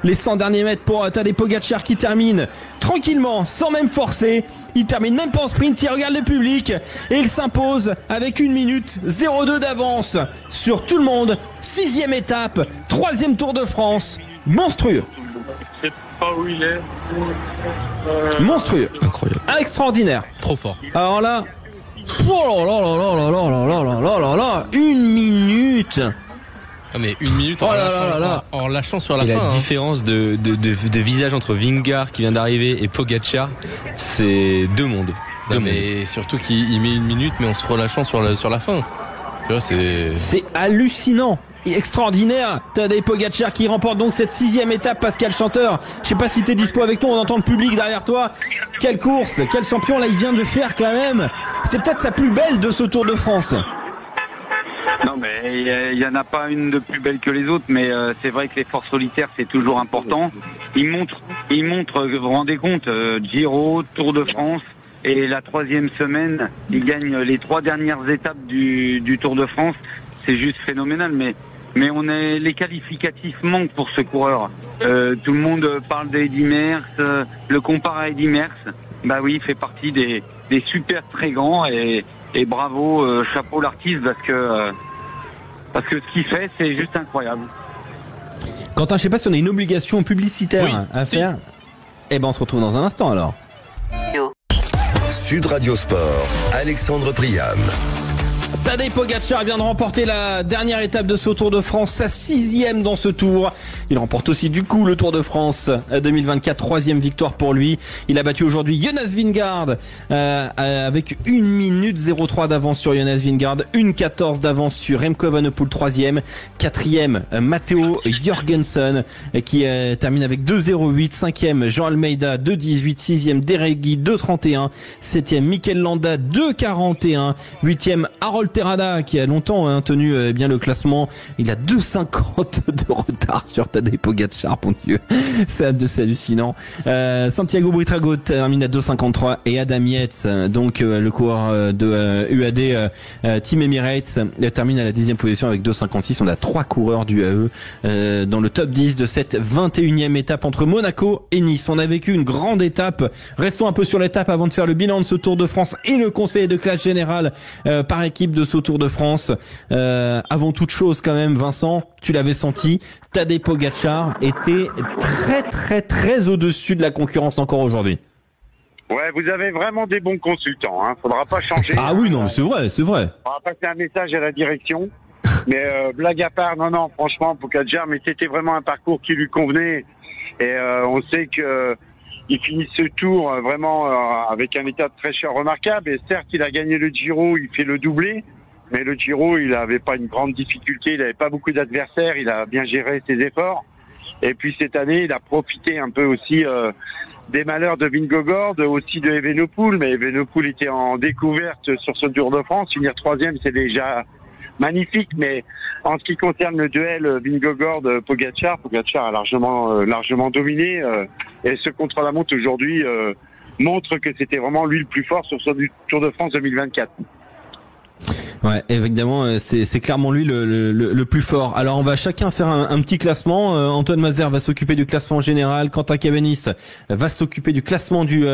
Les 100 derniers mètres pour Tadej Pogačar qui termine tranquillement, sans même forcer. Il termine même pas en sprint, il regarde le public et il s'impose avec 1 minute 02 d'avance sur tout le monde. 6e étape, 3e Tour de France. Monstrueux. Je sais pas où il est. Monstrueux. Incroyable. Extraordinaire. Trop fort. Alors là, oh là là là là là là là là là là là, 1 minute. Ah mais 1 minute en, en lâchant sur la et fin. La différence de visage entre Vingegaard qui vient d'arriver et Pogačar, c'est deux mondes. Non, mais surtout qu'il met 1 minute, mais en se relâchant sur la fin. Tu vois, c'est hallucinant. Extraordinaire. Tadej Pogačar qui remporte donc cette 6e étape. Pascal Chanteur, je sais pas si t'es dispo avec nous, on entend le public derrière toi. Quelle course, quel champion là il vient de faire quand même. C'est peut-être sa plus belle de ce Tour de France. Non, mais il y en a pas une de plus belle que les autres, mais c'est vrai que l'effort solitaire c'est toujours important. Il montre, vous vous rendez compte, Giro, Tour de France, et la 3e semaine, il gagne les 3 dernières étapes du Tour de France. C'est juste phénoménal, mais les qualificatifs manquent pour ce coureur. Tout le monde parle d'Eddy Merckx, le compare à Eddy Merckx. Bah oui, il fait partie des super très grands et bravo, chapeau l'artiste parce que ce qu'il fait, c'est juste incroyable. Quentin, je sais pas si on a une obligation publicitaire à faire. Eh ben, on se retrouve dans un instant alors. Sud Radio Sport, Alexandre Priam. Tadej Pogačar vient de remporter la dernière étape de ce Tour de France, sa 6e dans ce tour. Il remporte aussi du coup le Tour de France 2024, 3e victoire pour lui. Il a battu aujourd'hui Jonas Vingegaard avec 1 minute 03 d'avance sur Jonas Vingegaard, 1:14 d'avance sur Remco Evenepoel 3e, 4e Matteo Jorgensen qui termine avec 2:08, 5e Jean Almeida 2:18, 6e Derek Guy 2:31, 7e Mikel Landa 2:41, 8e Harold Terrada qui a longtemps tenu bien le classement. Il a 2:50 de retard sur Tadej Pogačar, mon Dieu. C'est hallucinant. Santiago Buitrago termine à 2:53 et Adam Yates, donc le coureur de UAD Team Emirates, termine à la 10e position avec 2:56. On a 3 coureurs du UAE dans le top 10 de cette 21e étape entre Monaco et Nice. On a vécu une grande étape. Restons un peu sur l'étape avant de faire le bilan de ce Tour de France et le conseil de classe générale par équipe de ce Tour de France. Avant toute chose quand même, Vincent, tu l'avais senti, Tadej Pogačar était très très très au-dessus de la concurrence encore aujourd'hui. Ouais, vous avez vraiment des bons consultants, hein. Faudra pas changer. Ah oui, non, c'est vrai. On va passer un message à la direction. Mais blague à part, non, franchement, Pogačar, mais c'était vraiment un parcours qui lui convenait. Et on sait que il finit ce tour vraiment avec un état de fraîcheur remarquable. Et certes, il a gagné le Giro, il fait le doublé. Mais le Giro, il n'avait pas une grande difficulté, il n'avait pas beaucoup d'adversaires, il a bien géré ses efforts. Et puis cette année, il a profité un peu aussi des malheurs de Vingegaard, aussi de Evenepoel. Mais Evenepoel était en découverte sur ce Tour de France. Finir 3e, c'est déjà magnifique. Mais en ce qui concerne le duel Vingegaard-Pogačar, Pogačar a largement dominé. Et ce contre-la-montre aujourd'hui montre que c'était vraiment lui le plus fort sur ce Tour de France 2024. Ouais, évidemment, c'est clairement lui le plus fort. Alors, on va chacun faire un petit classement. Antoine Mazer va s'occuper du classement général. Quentin Cabanis va s'occuper du classement du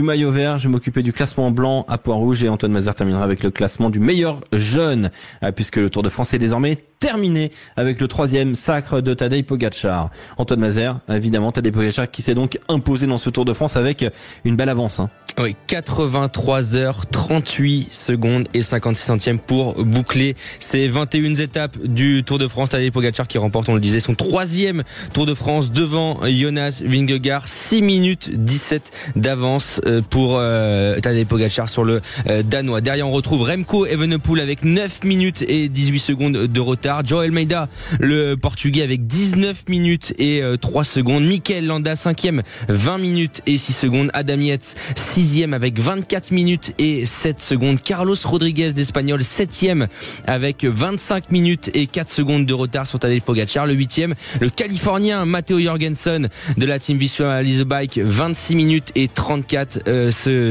maillot vert. Je vais m'occuper du classement blanc à points rouges et Antoine Mazer terminera avec le classement du meilleur jeune, puisque le Tour de France est désormais terminé avec le 3e sacre de Tadej Pogačar. Antoine Mazer, évidemment, Tadej Pogačar qui s'est donc imposé dans ce Tour de France avec une belle avance. Oui, 83h38 secondes et 56 centièmes pour boucler ces 21 étapes du Tour de France. Tadej Pogačar qui remporte, on le disait, son 3e Tour de France devant Jonas Vingegaard. 6 minutes 17 d'avance pour Tadej Pogačar sur le Danois. Derrière, on retrouve Remco Evenepoel avec 9 minutes et 18 secondes de retard. João Almeida, le Portugais, avec 19 minutes et 3 secondes. Mikel Landa, 5e, 20 minutes et 6 secondes. Adam Yates, 6e avec 24 minutes et 7 secondes. Carlos Rodriguez, l'Espagnol, 7e avec 25 minutes et 4 secondes de retard sur Tadej Pogačar. Le 8e, le Californien Matteo Jorgensen de la Team Visualize Bike, 26 minutes et 34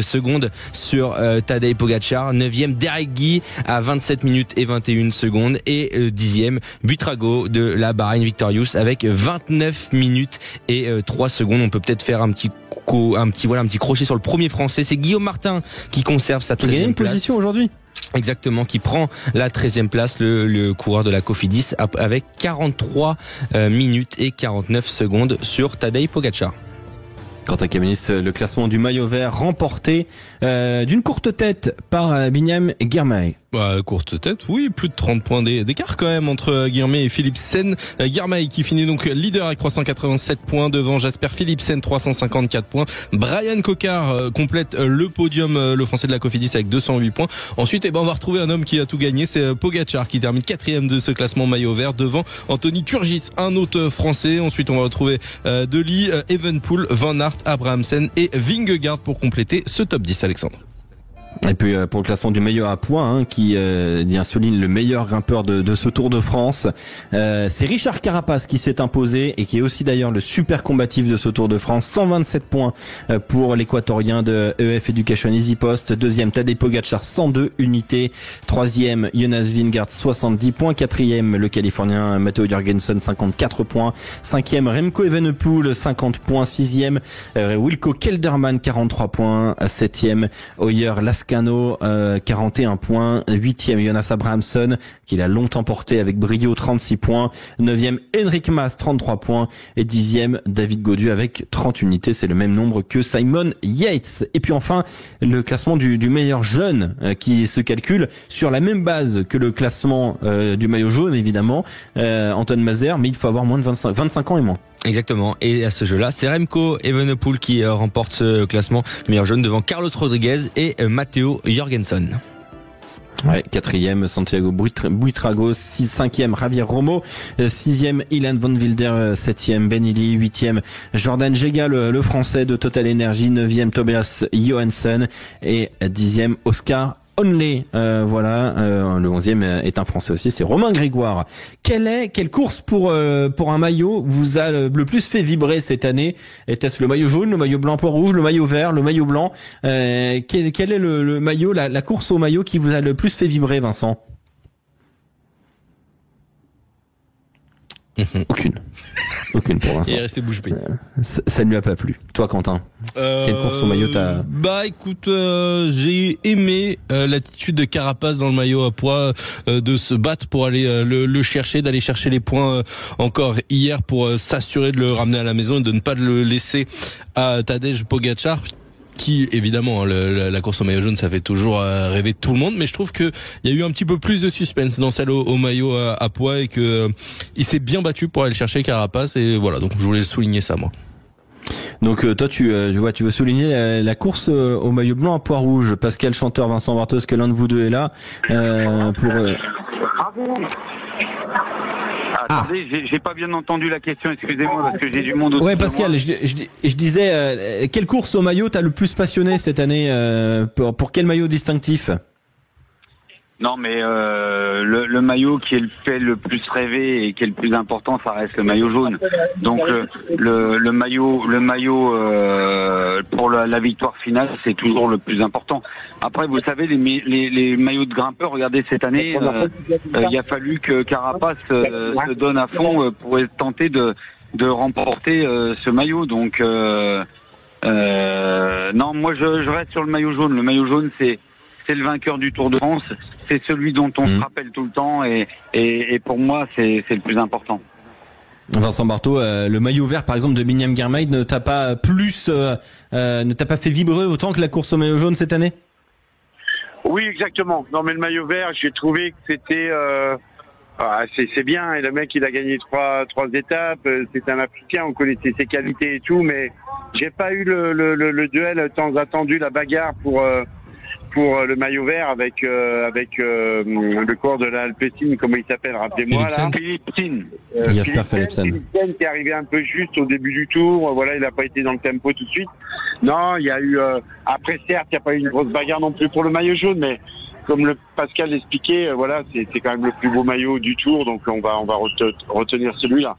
secondes sur Tadej Pogačar. 9e, Derek Guy à 27 minutes et 21 secondes. Et 10e. Buitrago de la Bahrain Victorious avec 29 minutes et 3 secondes. On peut peut-être faire un petit crochet sur le premier français. C'est Guillaume Martin qui conserve sa 13e place. Il a une position aujourd'hui. Exactement, qui prend la 13e place, le coureur de la Cofidis avec 43 minutes et 49 secondes sur Tadej Pogačar. Quant à Camenis, le classement du maillot vert remporté d'une courte tête par Binyam Girmay. Courte tête, oui, plus de 30 points d'écart quand même entre Girmay et Philipsen. Girmay qui finit donc leader avec 387 points devant Jasper Philipsen 354 points. Brian Cocard complète le podium, le français de la Cofidis avec 208 points. Ensuite, on va retrouver un homme qui a tout gagné, c'est Pogačar qui termine 4e de ce classement maillot vert devant Anthony Turgis, un autre français. Ensuite, on va retrouver Deli, Evenepoel, Van Aert, Abrahamsen et Vingegaard pour compléter ce top 10, Alexandre. Et puis pour le classement du maillot à points, qui souligne le meilleur grimpeur de ce Tour de France, c'est Richard Carapaz qui s'est imposé et qui est aussi d'ailleurs le super combatif de ce Tour de France. 127 points pour l'équatorien de EF Education EasyPost. Deuxième Tadej Pogačar 102 unités. Troisième Jonas Vingegaard 70 points. Quatrième le Californien Matteo Jorgensen 54 points. Cinquième Remco Evenepoel 50 points. Sixième Wilco Kelderman 43 points. Septième Hoyer Lascano 41 points. 8e Jonas Abrahamsen qui l'a longtemps porté avec brio 36 points. 9e Enric Mas 33 points et 10e David Gaudu avec 30 unités, c'est le même nombre que Simon Yates. Et puis enfin le classement du meilleur jeune qui se calcule sur la même base que le classement du maillot jaune évidemment, Anton Mazère, mais il faut avoir moins de 25 ans et moins. Exactement, et à ce jeu-là, c'est Remco Evenepoel qui remporte ce classement meilleur jeune devant Carlos Rodriguez et Matteo Jorgensen. Ouais, 4e Santiago Buitrago, 5e Javier Romo, 6e Ilan Van Wilder, 7e Ben Illy, 8e Jordan Gega, le français de Total Energy, 9e Tobias Johansson et 10e Oscar Onley. Le 11e est un français aussi, c'est Romain Grégoire. Quelle course pour un maillot vous a le plus fait vibrer cette année? Était-ce le maillot jaune, le maillot blanc pois rouge, le maillot vert, le maillot blanc? Quel est le maillot, la course au maillot qui vous a le plus fait vibrer, Vincent? Aucune pour Vincent. Il est resté bouche bée. Ça ne lui a pas plu. Toi, Quentin, quelle course au maillot t'as? Écoute, j'ai aimé l'attitude de Carapaz dans le maillot à pois, de se battre pour aller le chercher, d'aller chercher les points encore hier pour s'assurer de le ramener à la maison et de ne pas le laisser à Tadej Pogačar. Qui évidemment la course au maillot jaune ça fait toujours rêver tout le monde, mais je trouve que il y a eu un petit peu plus de suspense dans celle au maillot à pois et que il s'est bien battu pour aller le chercher Carapaz, et voilà, donc je voulais souligner ça moi. Donc toi tu veux souligner la course au maillot blanc à pois rouge. Pascal Chanteur, Vincent Bartos, que l'un de vous deux est là pour Attendez, j'ai pas bien entendu la question, excusez-moi, parce que j'ai du monde autour. Ouais, Pascal, je disais, quelle course au maillot t'as le plus passionné cette année, pour quel maillot distinctif? Non, mais le maillot qui fait le plus rêver et qui est le plus important, ça reste le maillot jaune. Donc le maillot pour la victoire finale, c'est toujours le plus important. Après, vous savez, les maillots de grimpeurs, regardez cette année, il a fallu que Carapaz se donne à fond pour tenter de remporter ce maillot. Donc non, moi je reste sur le maillot jaune. Le maillot jaune, c'est le vainqueur du Tour de France, c'est celui dont on se rappelle tout le temps et pour moi c'est le plus important. Vincent Barthaud, le maillot vert par exemple de Binyam Girmay ne t'a pas fait vibrer autant que la course au maillot jaune cette année? Oui, exactement. Non, mais le maillot vert, j'ai trouvé que c'était c'est bien, et le mec il a gagné trois étapes, c'est un Africain, on connaissait ses qualités et tout, mais j'ai pas eu le duel tant attendu, la bagarre pour le maillot vert avec le coureur de la Alpecin, comment il s'appelle, rappelez-moi là. Jasper Philipsen qui est arrivé un peu juste au début du tour, voilà, il a pas été dans le tempo tout de suite. Non, il y a eu après certes, il n'y a pas eu une grosse bagarre non plus pour le maillot jaune, mais comme le Pascal l'expliquait, voilà, c'est quand même le plus beau maillot du tour, donc on va retenir celui-là.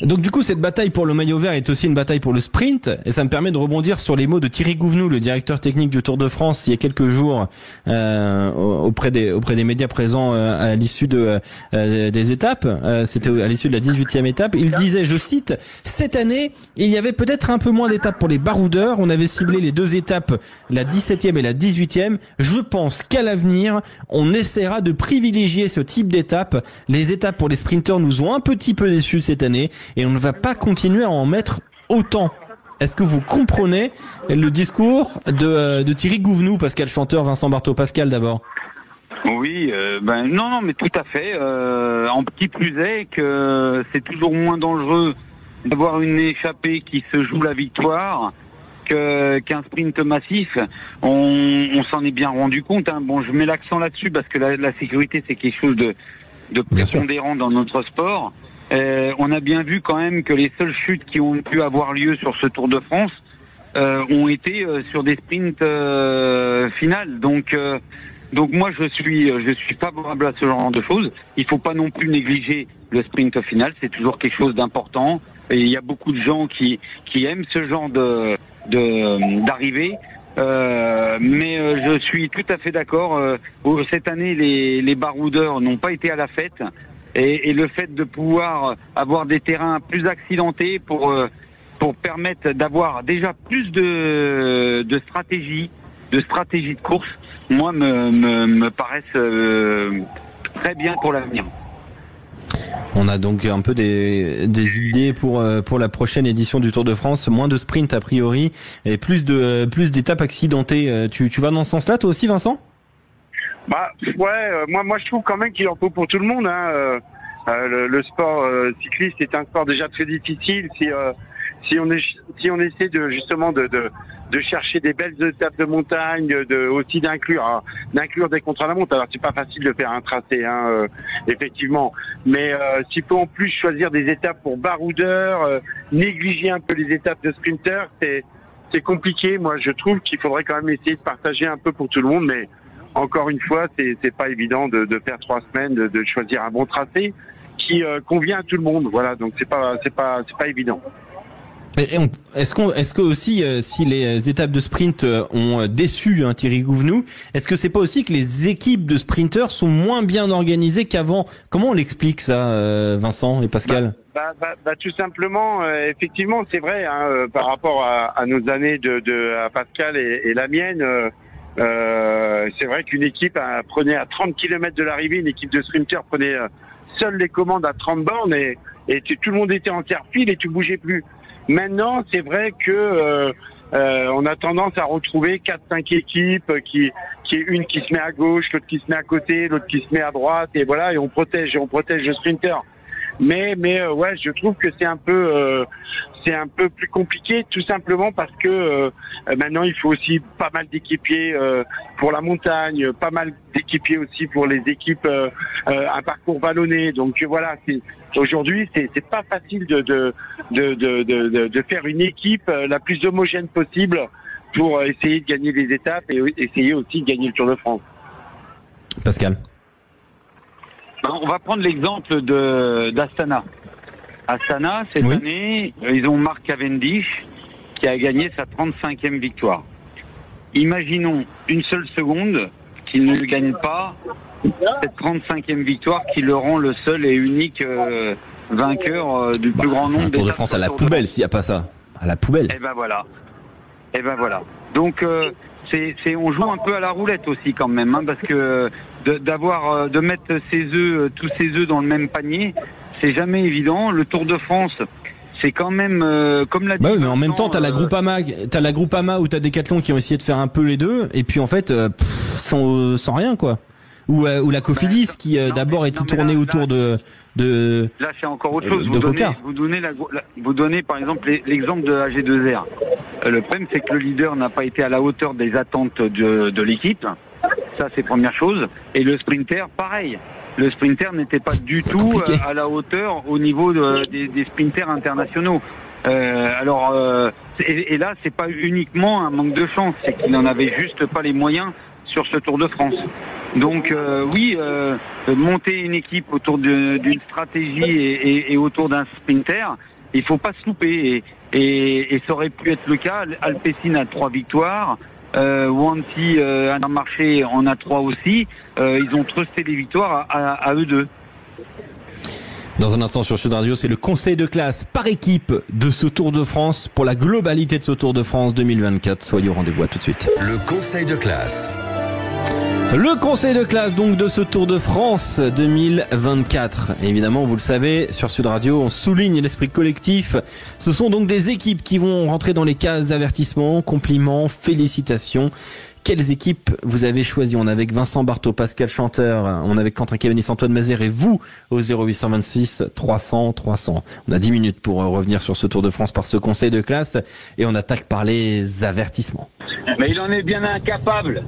Donc du coup, cette bataille pour le maillot vert est aussi une bataille pour le sprint, et ça me permet de rebondir sur les mots de Thierry Gouvenou, le directeur technique du Tour de France, il y a quelques jours, auprès des médias présents à l'issue des étapes. C'était à l'issue de la 18e étape. Il disait, je cite, cette année, il y avait peut-être un peu moins d'étapes pour les baroudeurs. On avait ciblé les 2 étapes, la 17e et la 18e. Je pense qu'à l'avenir, on essaiera de privilégier ce type d'étapes. Les étapes pour les sprinteurs nous ont un petit peu déçus cette année, et on ne va pas continuer à en mettre autant. Est-ce que vous comprenez le discours de Thierry Gouvenou, Pascal Chanteur, Vincent Barthaud? Pascal d'abord. Oui, non, mais tout à fait. En petit plus est que c'est toujours moins dangereux d'avoir une échappée qui se joue la victoire qu'un sprint massif. On s'en est bien rendu compte. Hein. Bon, je mets l'accent là-dessus parce que la sécurité, c'est quelque chose de prépondérant dans notre sport. On a bien vu quand même que les seules chutes qui ont pu avoir lieu sur ce Tour de France ont été sur des sprints finales. Donc moi je suis favorable à ce genre de choses. Il faut pas non plus négliger le sprint final, c'est toujours quelque chose d'important. Et il y a beaucoup de gens qui aiment ce genre d'arrivée. Mais je suis tout à fait d'accord. Cette année, les baroudeurs n'ont pas été à la fête. Et le fait de pouvoir avoir des terrains plus accidentés pour permettre d'avoir déjà plus de stratégie de course, moi me paraissent très bien pour l'avenir. On a donc un peu des idées pour la prochaine édition du Tour de France, moins de sprint a priori et plus d'étapes accidentées. Tu vas dans ce sens-là toi aussi, Vincent? Bah ouais, moi je trouve quand même qu'il en faut pour tout le monde. Hein. Le sport cycliste est un sport déjà très difficile. Si on essaie de chercher des belles étapes de montagne, aussi d'inclure des contre-la-montre. Alors c'est pas facile de faire un tracé, hein, effectivement. Mais s'il faut en plus choisir des étapes pour baroudeurs, négliger un peu les étapes de sprinters, c'est compliqué. Moi je trouve qu'il faudrait quand même essayer de partager un peu pour tout le monde, mais encore une fois, c'est pas évident de faire 3 semaines, de choisir un bon tracé qui convient à tout le monde. Voilà, donc c'est pas évident. Est-ce que aussi, si les étapes de sprint ont déçu Thierry Gouvenou, est-ce que c'est pas aussi que les équipes de sprinteurs sont moins bien organisées qu'avant? Comment on l'explique ça, Vincent et Pascal? Tout simplement, effectivement, c'est vrai, hein, par rapport à nos années à Pascal et la mienne. C'est vrai qu'une équipe prenait à 30 km de l'arrivée, une équipe de sprinters prenait seule les commandes à 30 bornes et tout le monde était en tiers-file et tu bougeais plus. Maintenant, c'est vrai que on a tendance à retrouver 4-5 équipes qui est une qui se met à gauche, l'autre qui se met à côté, l'autre qui se met à droite et voilà, et on protège le sprinter. Mais ouais, je trouve que c'est un peu plus compliqué, tout simplement parce que maintenant il faut aussi pas mal d'équipiers pour la montagne, pas mal d'équipiers aussi pour les équipes un parcours vallonné. Donc voilà, aujourd'hui c'est pas facile de faire une équipe la plus homogène possible pour essayer de gagner les étapes et essayer aussi de gagner le Tour de France. Pascal. On va prendre l'exemple d'Astana. Astana, cette année, ils ont Mark Cavendish qui a gagné sa 35e victoire. Imaginons une seule seconde qu'il ne gagne pas cette 35e victoire qui le rend le seul et unique vainqueur du plus grand nombre. C'est un Tour de France à la poubelle s'il n'y a pas ça. À la poubelle. Et ben voilà. Donc on joue un peu à la roulette aussi quand même, hein, parce que de mettre tous ses œufs dans le même panier, c'est jamais évident. Le Tour de France, c'est quand même comme l'a dit. Bah oui, mais en même temps, t'as la Groupama ou t'as Decathlon qui ont essayé de faire un peu les deux, et puis en fait, sans rien quoi. Ou la Cofidis qui d'abord était tournée autour de. Là, c'est encore autre chose. Vous donnez par exemple l'exemple de la G2R. Le problème, c'est que le leader n'a pas été à la hauteur des attentes de l'équipe. Ça, c'est première chose. Et le sprinter, pareil. Le sprinter n'était pas du tout à la hauteur au niveau des sprinters internationaux. Et là, c'est pas uniquement un manque de chance, c'est qu'il n'en avait juste pas les moyens sur ce Tour de France. Donc oui, monter une équipe autour d'une stratégie et autour d'un sprinter, il faut pas se louper. Et ça aurait pu être le cas. Alpecin a 3 victoires. Wanty Intermarché en a 3 aussi. Ils ont trusté les victoires à eux deux. Dans un instant sur Sud Radio, c'est le conseil de classe par équipe de ce Tour de France pour la globalité de ce Tour de France 2024. Soyez au rendez-vous, à tout de suite. Le conseil de classe. Le conseil de classe donc de ce Tour de France 2024. Et évidemment, vous le savez, sur Sud Radio, on souligne l'esprit collectif. Ce sont donc des équipes qui vont rentrer dans les cases d'avertissement, compliments, félicitations. Quelles équipes vous avez choisies? On est avec Vincent Barthaud, Pascal Chanteur, on est avec Quentin Cavanis, Antoine Mazère et vous au 0826 300 300. On a 10 minutes pour revenir sur ce Tour de France par ce conseil de classe et on attaque par les avertissements. Mais il en est bien incapable.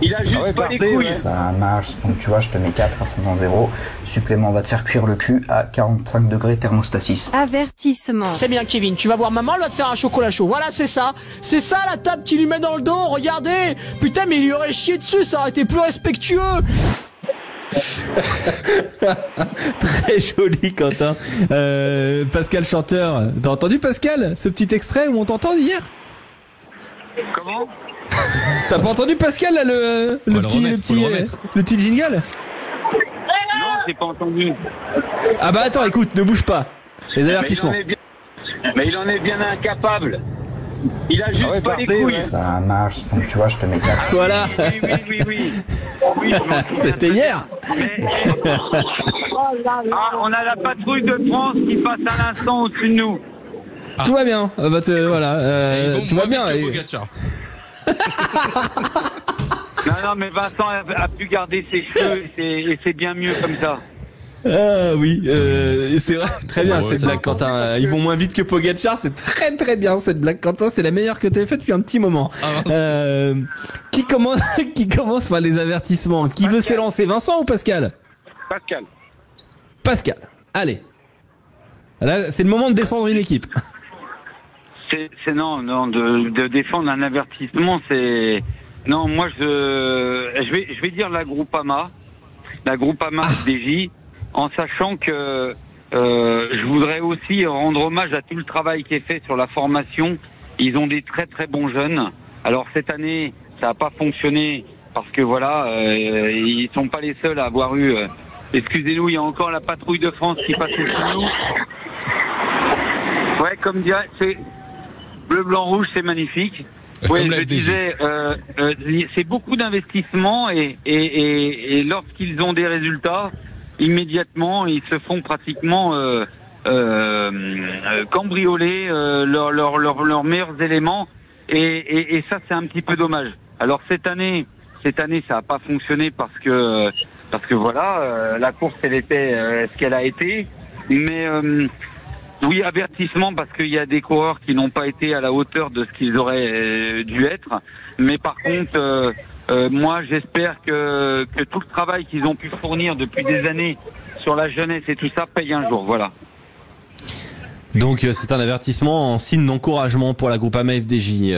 Il a juste pas les couilles. Ça marche, donc tu vois, je te mets 4 ascendant 0. Supplément va te faire cuire le cul à 45 degrés thermostat 6. Avertissement. C'est bien, Kevin, tu vas voir maman, elle va te faire un chocolat chaud. Voilà, c'est ça. C'est ça la table qu'il lui met dans le dos, regardez. Putain, mais il lui aurait chié dessus, ça aurait été plus respectueux. Très joli, Quentin. Pascal Chanteur, t'as entendu Pascal, ce petit extrait où on t'entend hier? Comment? T'as pas entendu Pascal là, le petit jingle? Non, j'ai pas entendu. Ah bah attends, écoute, ne bouge pas. Les avertissements. Mais il en est bien incapable. Il a juste pas les couilles. Ça marche, donc tu vois, je te mets 4. Voilà. Oui, c'était hier. On a la patrouille de France qui passe à l'instant au-dessus de nous. Tout va bien. Voilà. Tout va bien. Non, mais Vincent a pu garder ses cheveux et c'est bien mieux comme ça. Ah oui, c'est vrai, très bien cette blague, Quentin. Ils vont moins vite que Pogacar, c'est très très bien cette blague, Quentin. C'est la meilleure que t'aies faite depuis un petit moment. Qui commence par les avertissements? Qui veut s'élancer, Vincent ou Pascal? Pascal. Allez. Là, c'est le moment de descendre une équipe. Non, de défendre un avertissement, c'est non. Moi, je vais dire la Groupama FDJ, en sachant que je voudrais aussi rendre hommage à tout le travail qui est fait sur la formation. Ils ont des très très bons jeunes. Alors cette année, ça n'a pas fonctionné parce que voilà, ils sont pas les seuls à avoir eu. Excusez-nous, il y a encore la patrouille de France qui passe au-dessus de nous. Ouais, comme dirait, c'est bleu, blanc, rouge, c'est magnifique. Oui, je disais, c'est beaucoup d'investissement et lorsqu'ils ont des résultats, immédiatement, ils se font pratiquement cambrioler leurs meilleurs éléments et ça, c'est un petit peu dommage. Alors cette année, ça n'a pas fonctionné parce que voilà, la course, elle était ce qu'elle a été, mais oui, avertissement parce qu'il y a des coureurs qui n'ont pas été à la hauteur de ce qu'ils auraient dû être. Mais par contre, moi, j'espère que tout le travail qu'ils ont pu fournir depuis des années sur la jeunesse et tout ça paye un jour. Voilà. Donc c'est un avertissement en signe d'encouragement pour la Groupama FDJ.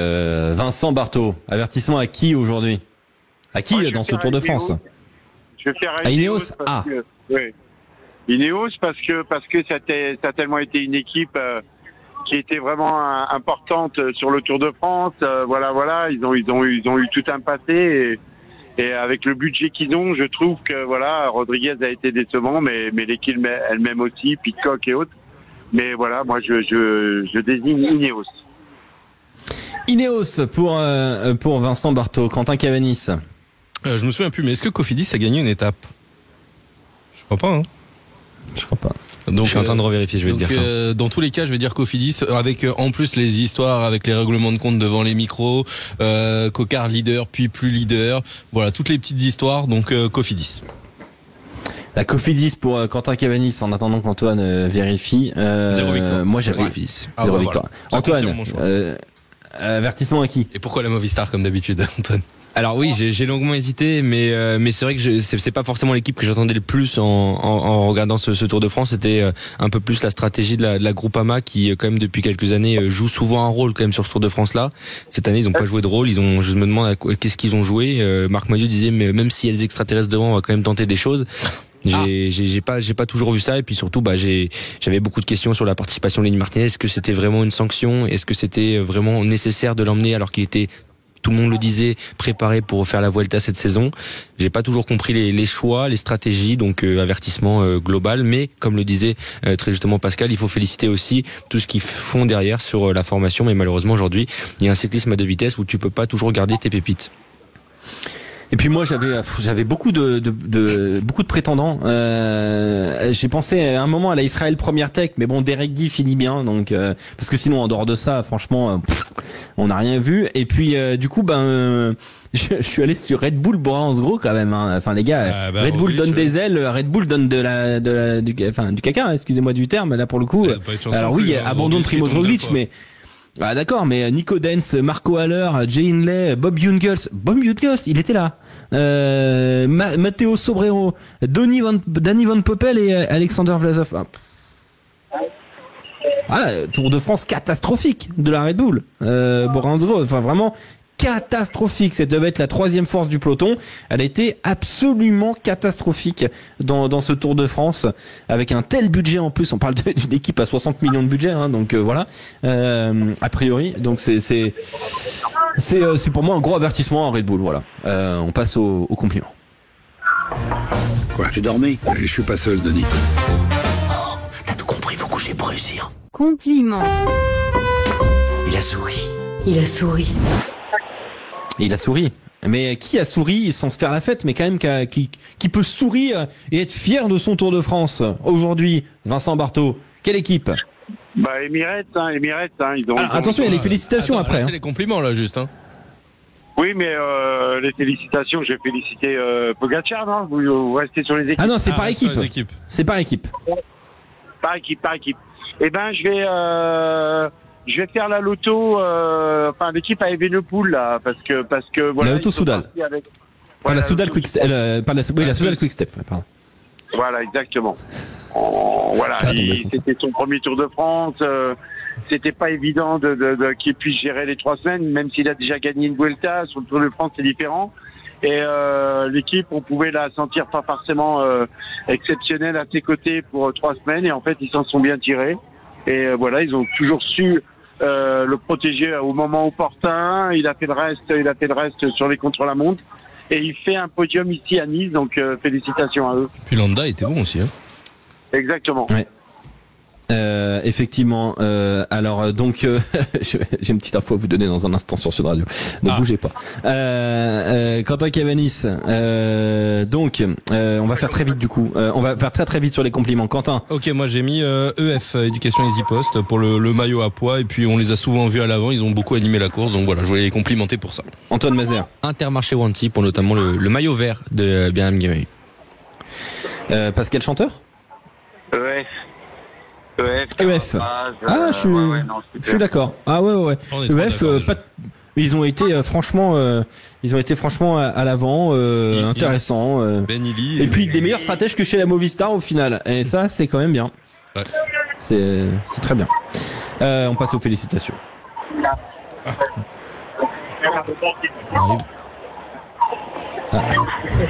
Vincent Barthaud, avertissement à qui aujourd'hui? À qui dans ce Tour de France? Je vais faire à Ineos. Oui. Ineos parce que ça a tellement été une équipe qui était vraiment importante sur le Tour de France. Voilà, ils ont eu tout un passé et avec le budget qu'ils ont, je trouve que voilà, Rodriguez a été décevant, mais l'équipe elle-même aussi, Pitcock et autres. Mais voilà, moi je désigne Ineos. Ineos pour Vincent Barthaud. Quentin Cavanis. Je me souviens plus, mais est-ce que Cofidis a gagné une étape? Je crois pas, hein. Je crois pas. Donc, je suis en train de revérifier, je vais te dire ça. Dans tous les cas, je vais dire Cofidis, avec en plus les histoires avec les règlements de compte devant les micros, Cocard leader puis plus leader, voilà, toutes les petites histoires, donc Cofidis. La Cofidis pour Quentin Cavanis, en attendant qu'Antoine vérifie. 0 victoire. Moi j'avais Cofidis. 0 victoire. Voilà. Antoine, avertissement à qui? Et pourquoi la Movistar comme d'habitude, Antoine? Alors oui, j'ai longuement hésité, mais c'est vrai que c'est pas forcément l'équipe que j'attendais le plus en regardant ce Tour de France. C'était un peu plus la stratégie de la Groupama qui, quand même, depuis quelques années, joue souvent un rôle quand même sur ce Tour de France là. Cette année, ils ont pas joué de rôle. Je me demande qu'est-ce qu'ils ont joué. Marc Madiot disait, mais même s'il y a des extraterrestres devant, on va quand même tenter des choses. J'ai pas toujours vu ça, et puis surtout j'avais beaucoup de questions sur la participation de Lenny Martinez. Est-ce que c'était vraiment une sanction? Est-ce que c'était vraiment nécessaire de l'emmener alors qu'il était, tout le monde le disait, préparé pour faire la Vuelta cette saison? J'ai pas toujours compris les choix, les stratégies, donc avertissement global. Mais comme le disait très justement Pascal, il faut féliciter aussi tout ce qu'ils font derrière sur la formation. Mais malheureusement aujourd'hui, il y a un cyclisme à 2 vitesses où tu peux pas toujours garder tes pépites. Et puis moi j'avais beaucoup de prétendants. J'ai pensé à un moment à la Israël Première Tech, mais bon, Derek Guy finit bien, donc parce que sinon en dehors de ça, franchement, on n'a rien vu. Et puis du coup, je suis allé sur Red Bull Bora-Hansgrohe quand même. Hein. Enfin les gars, Red Bull donne des ailes, Red Bull donne du caca. Excusez-moi du terme là pour le coup. Alors oui, abandon de Primož Roglič, mais ah d'accord, mais Nico Dens, Marco Haller, Jay Hindley, Bob Jungels, il était là. Matteo Sobrero, Danny Van Poppel et Alexander Vlasov. Voilà, Tour de France catastrophique de la Red Bull. Bora-Hansgrohe, enfin vraiment catastrophique. Ça devait être la 3e force du peloton. Elle a été absolument catastrophique dans ce Tour de France, avec un tel budget en plus. On parle d'une équipe à 60 millions de budget, hein, donc voilà. A priori, donc c'est pour moi un gros avertissement à Red Bull. Voilà. On passe au compliment. Quoi, tu dormais? Je suis pas seul, Denis. Oh, t'as tout compris, faut coucher pour réussir. Compliment. Il a souri. Il a souri. Il a souri. Mais qui a souri sans se faire la fête, mais quand même qui peut sourire et être fier de son Tour de France aujourd'hui? Vincent Barthaud, quelle équipe? Emirates, ils ont... Alors, attention, il y a les félicitations après. C'est les compliments là, juste. Hein. Oui, mais les félicitations, je vais féliciter Pogacar, non? Vous restez sur les équipes. Ah non, c'est par équipe. C'est par équipe. Par équipe. Eh ben, je vais faire la loto, l'équipe à Evenepoel là, parce que voilà. La loto Soudal. Pas la Soudal Quick Step. La Soudal Quick Step. Pardon. Voilà, exactement. C'était son premier Tour de France. C'était pas évident qu'il puisse gérer les 3 semaines, même s'il a déjà gagné une Vuelta. Sur le Tour de France, c'est différent. Et l'équipe, on pouvait la sentir pas forcément exceptionnelle à ses côtés pour 3 semaines. Et en fait, ils s'en sont bien tirés. Et voilà, ils ont toujours su le protéger au moment opportun. Il a fait le reste sur les contre-la-montre. Et il fait un podium ici à Nice, donc félicitations à eux. Puis Landa était bon aussi. Hein. Exactement. Ouais. Effectivement. Alors donc j'ai une petite info à vous donner dans un instant sur Sud Radio. Ne bougez pas. Quentin Cavanis. Donc on va faire très vite du coup. On va faire très vite sur les compliments. Quentin. Ok, moi j'ai mis EF Éducation Easy Post pour le maillot à poids, et puis on les a souvent vus à l'avant. Ils ont beaucoup animé la course, donc voilà, je voulais les complimenter pour ça. Antoine Mazer. Intermarché Wanty pour notamment le maillot vert de Bernam Guémé. Pascal Chanteur. EF. Ah, je suis d'accord. Ah ouais. EF, ils ont été franchement à l'avant, intéressant. Ben-Ili et puis des meilleurs stratèges que chez la Movistar au final. Et ça, c'est quand même bien. Ouais. C'est très bien. On passe aux félicitations.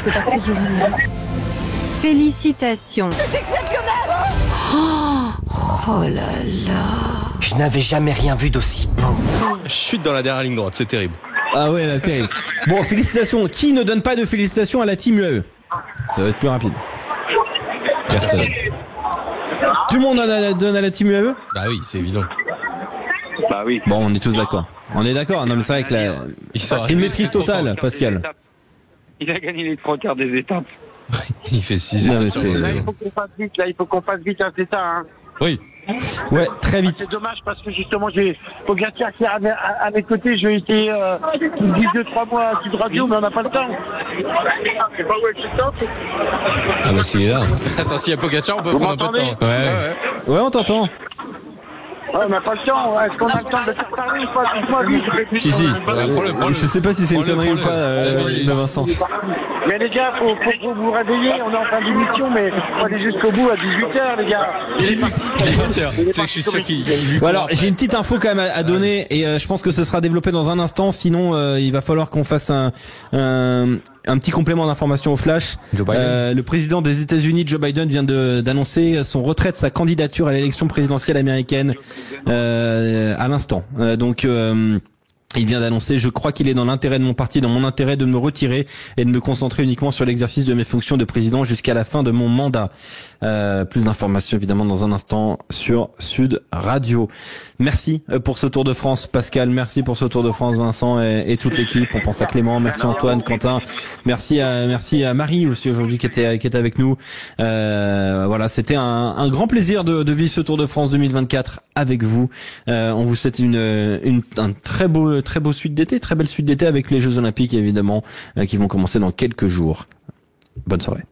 C'est parti, félicitations. C'est exceptionnel. Oh là là. Je n'avais jamais rien vu d'aussi beau. Chute dans la dernière ligne droite, c'est terrible. Ah ouais, là, terrible. Bon, félicitations. Qui ne donne pas de félicitations à la team UAE? Ça va être plus rapide. Personne. Tout le monde donne à la team UAE? Bah oui, c'est évident. Bah oui. Bon, on est tous d'accord. On est d'accord. Non, mais c'est vrai que c'est une maîtrise totale, Pascal. Il a gagné les 3 quarts des étapes. Il fait 6 étapes. Là, il faut qu'on fasse vite, hein, c'est ça, hein. Oui. Ouais, très vite. C'est dommage parce que justement, j'ai Pogacar qui est à mes côtés. J'ai été 2-3 mois à Sud Radio, mais on n'a pas le temps. C'est pas où est le temps. Ah bah s'il est là. Attends, s'il y a Pogacar, on n'a pas de temps. Ouais, on t'entend. On n'a pas le temps. Est-ce qu'on a le temps de faire parler ou pas? Dites-moi vite. Si. Je sais pas si c'est une connerie ou pas, Vincent. Mais les gars, faut vous réveiller. On est en fin d'émission, mais faut aller jusqu'au bout à 18h, les gars. Je suis sûr qu'il. Bon, alors, j'ai une petite info quand même à donner et je pense que ce sera développé dans un instant. Sinon, il va falloir qu'on fasse un petit complément d'information au flash. Le président des États-Unis, Joe Biden, vient d'annoncer son retrait de sa candidature à l'élection présidentielle américaine à l'instant. Il vient d'annoncer, je crois qu'il est dans l'intérêt de mon parti, dans mon intérêt de me retirer et de me concentrer uniquement sur l'exercice de mes fonctions de président jusqu'à la fin de mon mandat. Plus d'informations évidemment dans un instant sur Sud Radio. Merci pour ce Tour de France Pascal, merci pour ce Tour de France Vincent et toute l'équipe. On pense à Clément, merci Antoine, Quentin, merci à Marie aussi aujourd'hui qui était avec nous. Voilà, c'était un grand plaisir de vivre ce Tour de France 2024 avec vous. On vous souhaite un très beau suite d'été, très belle suite d'été avec les Jeux Olympiques évidemment qui vont commencer dans quelques jours. Bonne soirée.